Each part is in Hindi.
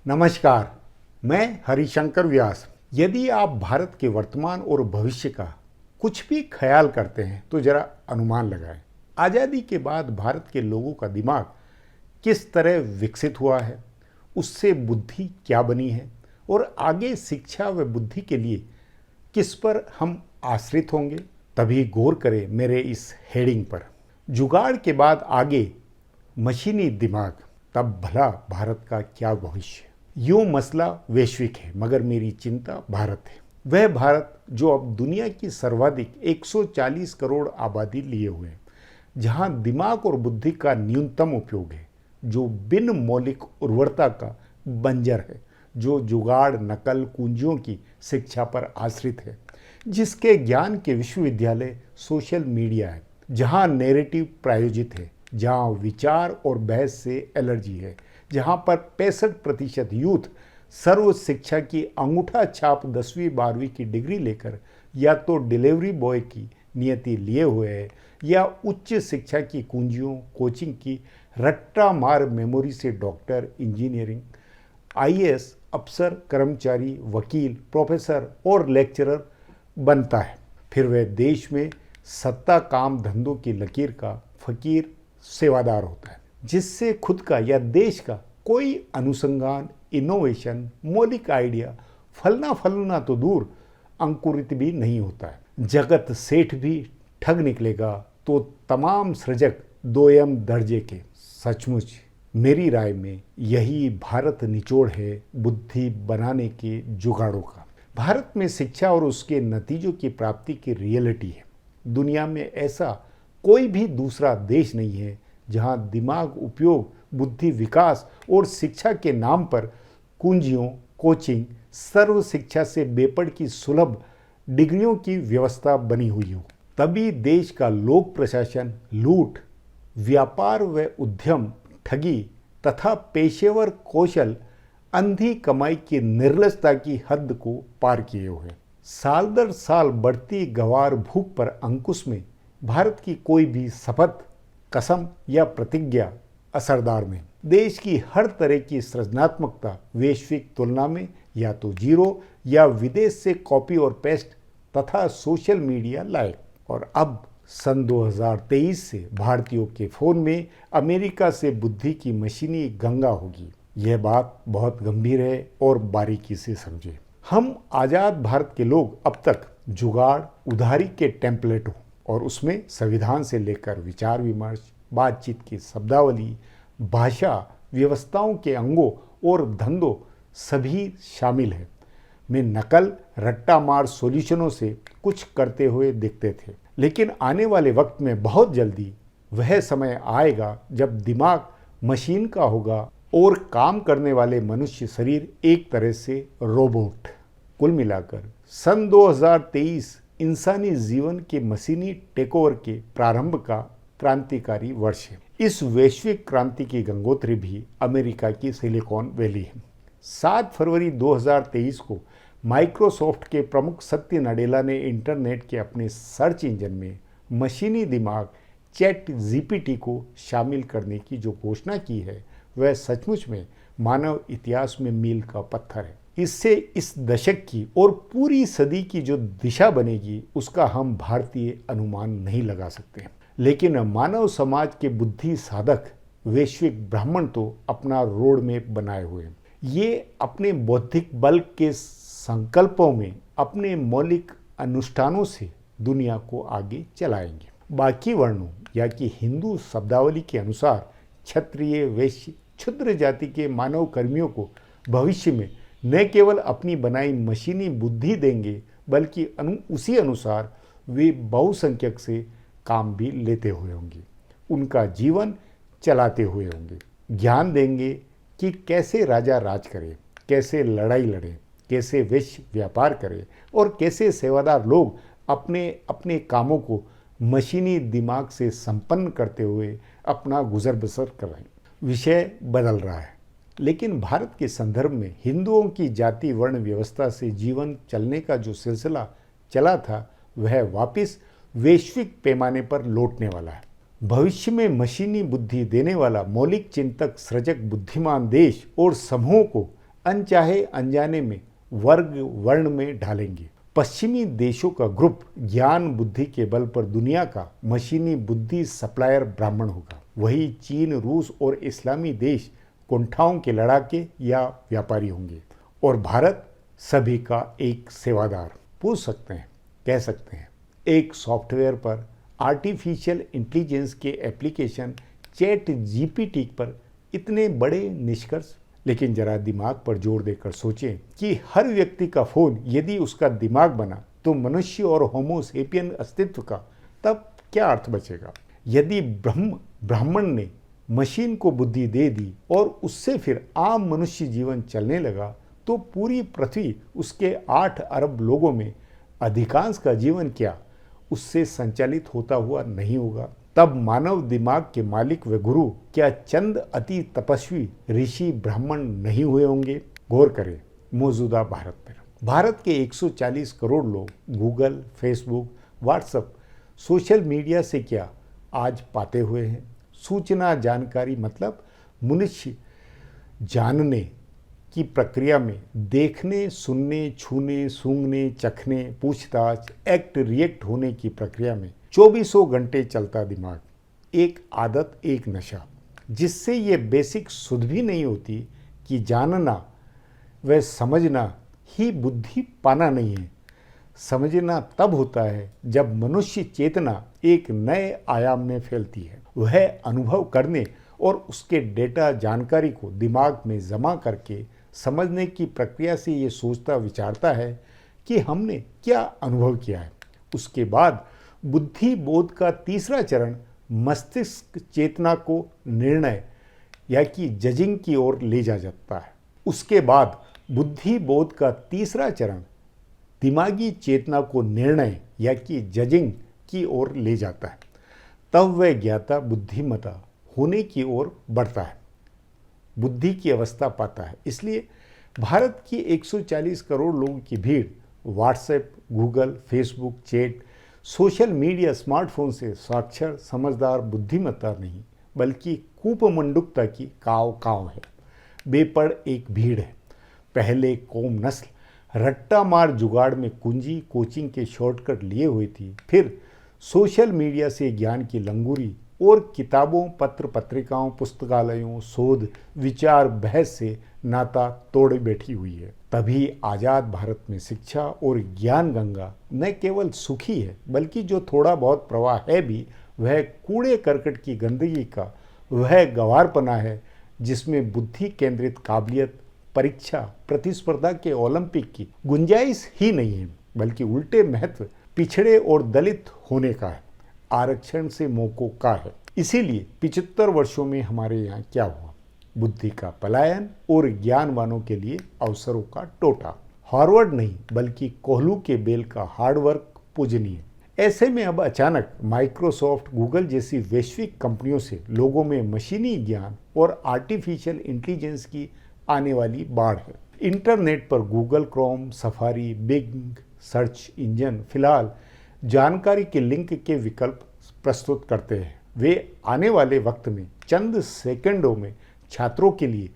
नमस्कार, मैं हरिशंकर व्यास। यदि आप भारत के वर्तमान और भविष्य का कुछ भी ख्याल करते हैं तो जरा अनुमान लगाएं। आज़ादी के बाद भारत के लोगों का दिमाग किस तरह विकसित हुआ है, उससे बुद्धि क्या बनी है और आगे शिक्षा व बुद्धि के लिए किस पर हम आश्रित होंगे। तभी गौर करें मेरे इस हेडिंग पर, जुगाड़ के बाद आगे मशीनी दिमाग, तब भला भारत का क्या भविष्य। यूं मसला वैश्विक है, मगर मेरी चिंता भारत है। वह भारत जो अब दुनिया की सर्वाधिक 140 करोड़ आबादी लिए हुए है, जहां दिमाग और बुद्धि का न्यूनतम उपयोग है, जो बिन मौलिक उर्वरता का बंजर है, जो जुगाड़ नकल कुंजियों की शिक्षा पर आश्रित है, जिसके ज्ञान के विश्वविद्यालय सोशल मीडिया है, जहां नैरेटिव प्रायोजित है, जहां विचार और बहस से एलर्जी है, जहां पर 65% यूथ सर्व शिक्षा की अंगूठा छाप 10वीं 12वीं की डिग्री लेकर या तो डिलीवरी बॉय की नियति लिए हुए है या उच्च शिक्षा की कुंजियों कोचिंग की रट्टा मार मेमोरी से डॉक्टर, इंजीनियरिंग, आईएएस अफसर, कर्मचारी, वकील, प्रोफेसर और लेक्चरर बनता है। फिर वह देश में सत्ता काम धंधों की लकीर का फकीर सेवादार होता है, जिससे खुद का या देश का कोई अनुसंधान, इनोवेशन, मौलिक आइडिया फलना फलना तो दूर अंकुरित भी नहीं होता है। जगत सेठ भी ठग निकलेगा तो तमाम सृजक दोयम दर्जे के। सचमुच मेरी राय में यही भारत निचोड़ है बुद्धि बनाने के जुगाड़ों का। भारत में शिक्षा और उसके नतीजों की प्राप्ति की रियलिटी है। दुनिया में ऐसा कोई भी दूसरा देश नहीं है जहां दिमाग उपयोग, बुद्धि विकास और शिक्षा के नाम पर कुंजियों, कोचिंग, सर्व शिक्षा से बेपड़ की सुलभ डिग्रियों की व्यवस्था बनी हुई हो। तभी देश का लोक प्रशासन लूट, व्यापार व उद्यम, ठगी तथा पेशेवर कौशल अंधी कमाई की निर्लजता की हद को पार किए हुए। साल दर साल बढ़ती गंवार भूख पर अंकुश में भारत की कोई भी शपथ, कसम या प्रतिज्ञा असरदार में। देश की हर तरह की सृजनात्मकता वैश्विक तुलना में या तो जीरो या विदेश से कॉपी और पेस्ट तथा सोशल मीडिया लायक। और अब सन 2023 से भारतीयों के फोन में अमेरिका से बुद्धि की मशीनी गंगा होगी। यह बात बहुत गंभीर है और बारीकी से समझे। हम आज़ाद भारत के लोग अब तक जुगाड़, उधारी के टेम्पलेट और उसमें संविधान से लेकर विचार विमर्श, बातचीत की शब्दावली, भाषा, व्यवस्थाओं के अंगों और धंधों सभी शामिल है में नकल, रट्टा मार सॉल्यूशनों से कुछ करते हुए दिखते थे। लेकिन आने वाले वक्त में बहुत जल्दी वह समय आएगा जब दिमाग मशीन का होगा और काम करने वाले मनुष्य शरीर एक तरह से रोबोट। कुल मिलाकर सन 2023 इंसानी जीवन के मशीनी टेकओवर के प्रारंभ का क्रांतिकारी वर्ष है। इस वैश्विक क्रांति की गंगोत्री भी अमेरिका की सिलिकॉन वैली है। 7 फरवरी 2023 को माइक्रोसॉफ्ट के प्रमुख सत्य नडेला ने इंटरनेट के अपने सर्च इंजन में मशीनी दिमाग चैट जीपीटी को शामिल करने की जो घोषणा की है, वह सचमुच में मानव इतिहास में मील का पत्थर है। इससे इस दशक की और पूरी सदी की जो दिशा बनेगी, उसका हम भारतीय अनुमान नहीं लगा सकते। लेकिन मानव समाज के बुद्धि साधक वैश्विक ब्राह्मण तो अपना रोड मैप बनाए हुए हैं। ये अपने बौद्धिक बल के संकल्पों में, अपने मौलिक अनुष्ठानों से दुनिया को आगे चलाएंगे। बाकी वर्णों या कि हिंदू शब्दावली के अनुसार क्षत्रिय, वैश्य, क्षुद्र जाति के मानव कर्मियों को भविष्य में न केवल अपनी बनाई मशीनी बुद्धि देंगे, बल्कि उसी अनुसार वे बहुसंख्यक से काम भी लेते हुए होंगे, उनका जीवन चलाते हुए होंगे, ज्ञान देंगे कि कैसे राजा राज करे, कैसे लड़ाई लड़े, कैसे वैश्य व्यापार करे और कैसे सेवादार लोग अपने अपने कामों को मशीनी दिमाग से संपन्न करते हुए अपना गुजर बसर कराएं। विषय बदल रहा है, लेकिन भारत के संदर्भ में हिंदुओं की जाति वर्ण व्यवस्था से जीवन चलने का जो सिलसिला चला था, वह वापस वैश्विक पैमाने पर लौटने वाला है। भविष्य में मशीनी बुद्धि देने वाला मौलिक चिंतक, सृजक, बुद्धिमान देश और समूहों को अनचाहे अनजाने में वर्ग वर्ण में ढालेंगे। पश्चिमी देशों का ग्रुप ज्ञान बुद्धि के बल पर दुनिया का मशीनी बुद्धि सप्लायर ब्राह्मण होगा। वही चीन, रूस और इस्लामी देश कुंठाओं के लड़ाके या व्यापारी होंगे और भारत सभी का एक सेवादार। पूछ सकते हैं, कह सकते हैं, एक सॉफ्टवेयर पर आर्टिफिशियल इंटेलिजेंस के एप्लीकेशन चैट जीपीटी पर इतने बड़े निष्कर्ष। लेकिन जरा दिमाग पर जोर देकर सोचें कि हर व्यक्ति का फोन यदि उसका दिमाग बना तो मनुष्य और होमो सेपियन अस्तित्व का तब क्या अर्थ बचेगा। यदि ब्राह्मण ने मशीन को बुद्धि दे दी और उससे फिर आम मनुष्य जीवन चलने लगा तो पूरी पृथ्वी, उसके 8 अरब लोगों में अधिकांश का जीवन क्या उससे संचालित होता हुआ नहीं होगा। तब मानव दिमाग के मालिक व गुरु क्या चंद अति तपस्वी ऋषि ब्राह्मण नहीं हुए होंगे। गौर करें मौजूदा भारत पर। भारत के 140 करोड़ लोग Google, Facebook, WhatsApp, social media से क्या आज पाते हुए हैं। सूचना, जानकारी मतलब मनुष्य जानने की प्रक्रिया में देखने, सुनने, छूने, सूंघने, चखने, पूछताछ, एक्ट रिएक्ट होने की प्रक्रिया में 24 घंटे चलता दिमाग, एक आदत, एक नशा, जिससे ये बेसिक सुध भी नहीं होती कि जानना व समझना ही बुद्धि पाना नहीं है। समझना तब होता है जब मनुष्य चेतना एक नए आयाम में फैलती है। वह अनुभव करने और उसके डेटा जानकारी को दिमाग में जमा करके समझने की प्रक्रिया से ये सोचता विचारता है कि हमने क्या अनुभव किया है। उसके बाद बुद्धि बोध का तीसरा चरण मस्तिष्क चेतना को निर्णय या कि जजिंग की ओर ले जा जाता है। उसके बाद बुद्धि बोध का तीसरा चरण दिमागी चेतना को निर्णय या कि जजिंग की ओर ले जाता है। तब वह ज्ञाता बुद्धिमता होने की ओर बढ़ता है, बुद्धि की अवस्था पाता है। इसलिए भारत की 140 करोड़ लोगों की भीड़ WhatsApp, Google, Facebook, chat, social media, smartphone से साक्षर, समझदार बुद्धिमत्ता नहीं बल्कि कूपमंडुकता की काव काव है। बेपड़ एक भीड़ है। पहले कौम नस्ल रट्टा मार जुगाड़ में कुंजी कोचिंग के शॉर्टकट लिए हुई थी। फिर सोशल मीडिया से ज्ञान की लंगूरी और किताबों, पत्र पत्रिकाओं, पुस्तकालयों, शोध, विचार, बहस से नाता तोड़े बैठी हुई है। तभी आज़ाद भारत में शिक्षा और ज्ञान गंगा न केवल सुखी है बल्कि जो थोड़ा बहुत प्रवाह है भी वह कूड़े करकट की गंदगी का वह गंवारपना है जिसमें बुद्धि केंद्रित काबिलियत, परीक्षा, प्रतिस्पर्धा के ओलंपिक की गुंजाइश ही नहीं है बल्कि उल्टे महत्व पिछड़े और दलित होने का है, आरक्षण से मौकों का है। इसीलिए 75 वर्षों में हमारे यहाँ क्या हुआ? बुद्धि का पलायन और ज्ञानवानों के लिए अवसरों का टोटा। हार्वर्ड नहीं बल्कि कोहलू के बेल का हार्डवर्क पूजनीय। ऐसे में अब अचानक माइक्रोसॉफ्ट, गूगल जैसी वैश्विक कंपनियों से लोगों में मशीनी ज्ञान और आर्टिफिशियल इंटेलिजेंस की आने वाली बाढ़ है। इंटरनेट पर Google Chrome, Safari, Bing search engine फिलहाल जानकारी के लिंक के विकल्प प्रस्तुत करते हैं। वे आने वाले वक्त में चंद सेकंडों में छात्रों के लिए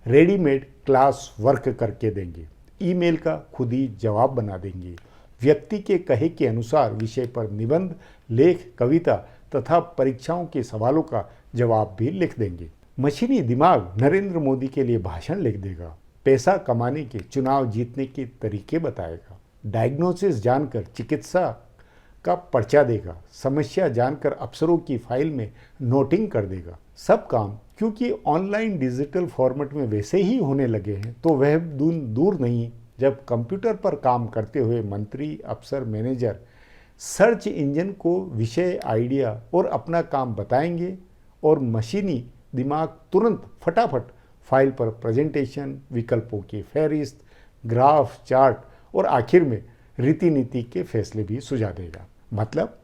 रेडीमेड क्लास वर्क करके देंगे, ईमेल का खुद ही जवाब बना देंगे, व्यक्ति के कहे के अनुसार विषय पर निबंध, लेख, कविता तथा परीक्षाओं के सवालों का जवाब भी लिख देंगे। मशीनी दिमाग नरेंद्र मोदी के लिए भाषण लिख देगा, पैसा कमाने के, चुनाव जीतने के तरीके बताएगा, डायग्नोसिस जानकर चिकित्सा का पर्चा देगा, समस्या जानकर अफसरों की फाइल में नोटिंग कर देगा। सब काम क्योंकि ऑनलाइन डिजिटल फॉर्मेट में वैसे ही होने लगे हैं तो वह दूर नहीं जब कंप्यूटर पर काम करते हुए मंत्री, अफसर, मैनेजर सर्च इंजन को विषय, आइडिया और अपना काम बताएंगे और मशीनी दिमाग तुरंत फटाफट फाइल पर प्रेजेंटेशन, विकल्पों की फहरिस्त, ग्राफ, चार्ट और आखिर में रीति नीति के फैसले भी सुझा देगा। मतलब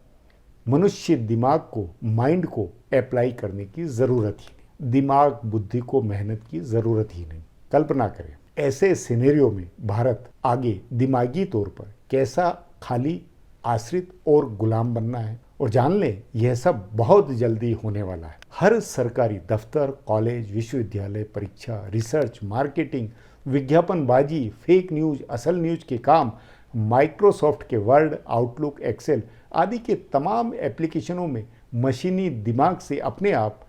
मनुष्य दिमाग को, माइंड को अप्लाई करने की ज़रूरत ही नहीं, दिमाग बुद्धि को मेहनत की ज़रूरत ही नहीं। कल्पना करें ऐसे सिनेरियो में भारत आगे दिमागी तौर पर कैसा खाली, आश्रित और गुलाम बनना है। और जान लें यह सब बहुत जल्दी होने वाला है। हर सरकारी दफ्तर, कॉलेज, विश्वविद्यालय, परीक्षा, रिसर्च, मार्केटिंग, विज्ञापनबाजी, फेक न्यूज, असल न्यूज के काम माइक्रोसॉफ्ट के वर्ड, आउटलुक, एक्सेल आदि के तमाम एप्लीकेशनों में मशीनी दिमाग से अपने आप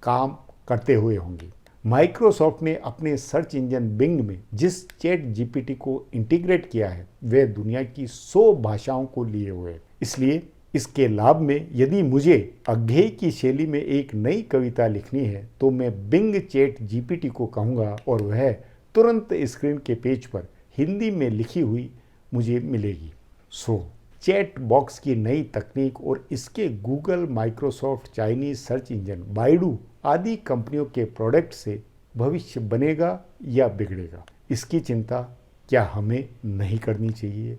काम करते हुए होंगे। माइक्रोसॉफ्ट ने अपने सर्च इंजन बिंग में जिस चैट जीपीटी को इंटीग्रेट किया है वह दुनिया की 100 भाषाओं को लिए हुए है। इसलिए इसके लाभ में यदि मुझे अज्ञेय की शैली में एक नई कविता लिखनी है तो मैं बिंग चैट जीपीटी को कहूँगा और वह तुरंत स्क्रीन के पेज पर हिंदी में लिखी हुई मुझे मिलेगी। चैट बॉक्स की नई तकनीक और इसके Google, Microsoft, Chinese search engine, Baidu आदि कंपनियों के प्रोडक्ट से भविष्य बनेगा या बिगड़ेगा, इसकी चिंता क्या हमें नहीं करनी चाहिए?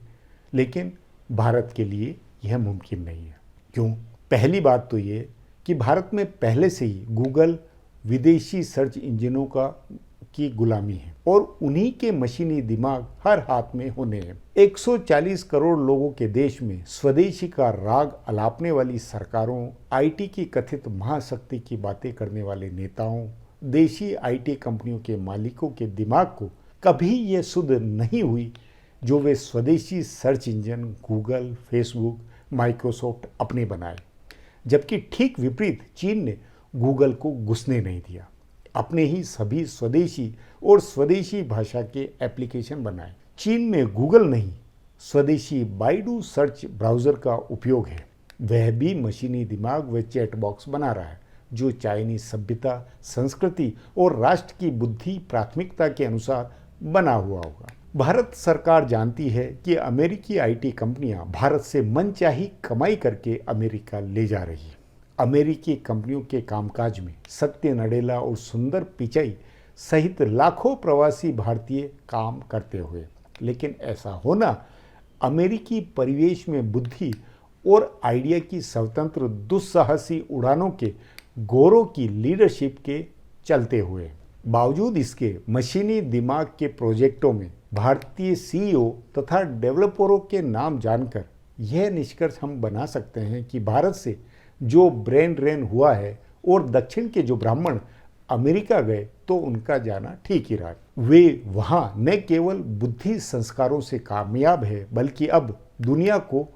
लेकिन भारत के लिए यह मुमकिन नहीं है। क्यों? पहली बात तो ये कि भारत में पहले से ही गूगल विदेशी सर्च इंजनों की गुलामी है और उन्हीं के मशीनी दिमाग हर हाथ में होने हैं। 140 करोड़ लोगों के देश में स्वदेशी का राग अलापने वाली सरकारों, आईटी की कथित महाशक्ति की बातें करने वाले नेताओं, देशी आईटी कंपनियों के मालिकों के दिमाग को कभी यह सुध नहीं हुई जो वे स्वदेशी search engine Google, Facebook, Microsoft अपने बनाए। जबकि ठीक विपरीत चीन ने गूगल को घुसने नहीं दिया, अपने ही सभी स्वदेशी और स्वदेशी भाषा के एप्लीकेशन बनाए। चीन में गूगल नहीं, स्वदेशी बाइडू सर्च ब्राउज़र का उपयोग है। वह भी मशीनी दिमाग व चैट बॉक्स बना रहा है जो चाइनीज सभ्यता, संस्कृति और राष्ट्र की बुद्धि प्राथमिकता के अनुसार बना हुआ होगा। भारत सरकार जानती है कि अमेरिकी आईटी कंपनियां भारत से मनचाही कमाई करके अमेरिका ले जा रही है। अमेरिकी कंपनियों के कामकाज में सत्य नडेला और सुंदर पिचाई सहित लाखों प्रवासी भारतीय काम करते हुए, लेकिन ऐसा होना अमेरिकी परिवेश में बुद्धि और आइडिया की स्वतंत्र दुस्साहसी उड़ानों के गौरव की लीडरशिप के चलते हुए। बावजूद इसके मशीनी दिमाग के प्रोजेक्टों में भारतीय सीईओ तथा डेवलपरों के नाम जानकर यह निष्कर्ष हम बना सकते हैं कि भारत से जो ब्रेन ड्रेन हुआ है और दक्षिण के जो ब्राह्मण अमेरिका गए तो उनका जाना ठीक ही रहा। वे वहाँ न केवल बुद्धि संस्कारों से कामयाब है बल्कि अब दुनिया को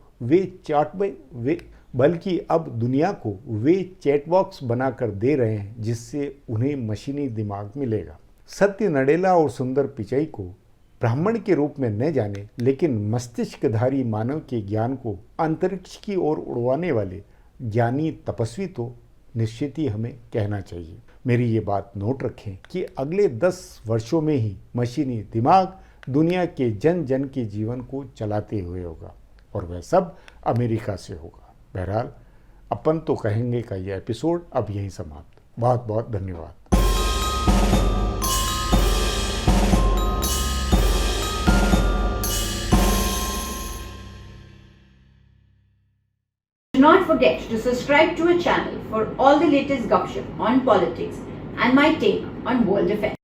वे चैटबॉक्स बनाकर दे रहे हैं जिससे उन्हें मशीनी दिमाग मिलेगा। सत्य नडेला और सुंदर पिचाई को ब्राह्मण के रूप में न जाने, लेकिन मस्तिष्कधारी मानव के ज्ञान को अंतरिक्ष की ओर उड़वाने वाले ज्ञानी तपस्वी तो निश्चित ही हमें कहना चाहिए। मेरी ये बात नोट रखें कि अगले 10 वर्षों में ही मशीनी दिमाग दुनिया के जन जन के जीवन को चलाते हुए होगा और वह सब अमेरिका से होगा। बहरहाल अपन तो कहेंगे का यह एपिसोड अब यहीं समाप्त। बहुत बहुत धन्यवाद। Do not forget to subscribe to our channel for all the latest gossip on politics and my take on world affairs.